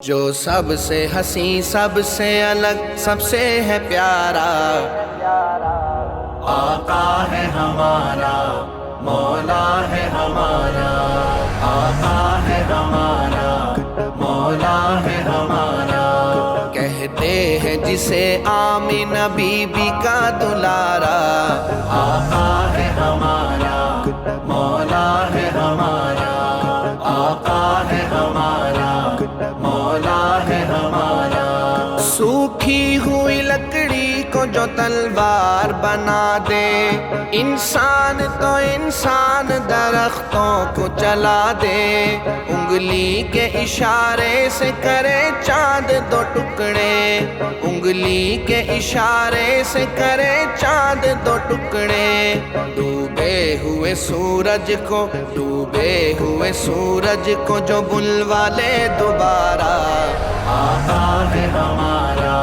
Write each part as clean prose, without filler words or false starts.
جو سب سے حسین، سب سے الگ، سب سے ہے پیارا، آقا ہے ہمارا، مولا ہے ہمارا، آقا ہے ہمارا، مولا ہے ہمارا۔ کہتے ہیں جسے آمینہ بی بی کا دلارا، آقا ہے ہمارا، مولا ہے ہمارا، آقا ہے ہمارا، مولا ہے ہمارا۔ سوکھی ہوئی لکڑی کو جو تلوار بنا دے، انسان تو انسان درختوں کو جلا دے، انگلی کے اشارے سے کرے چاند دو ٹکڑے، انگلی کے اشارے سے کرے چاند دو ٹکڑے، ڈوبے ہوئے سورج کو، ڈوبے ہوئے سورج کو جو بلوا لے دوبارہ، آقا ہے ہمارا،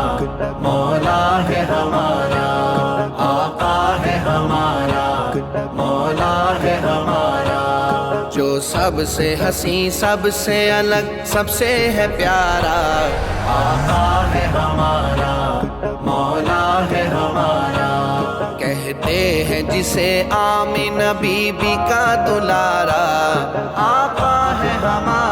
مولا ہے ہمارا، آقا ہے ہمارا، مولا ہے ہمارا۔ جو سب سے حسین، سب سے الگ، سب سے ہے پیارا، آقا ہے ہمارا، مولا ہے ہمارا۔ کہتے ہیں جسے آمینہ بی بی کا دلارا، آقا ہے ہمارا۔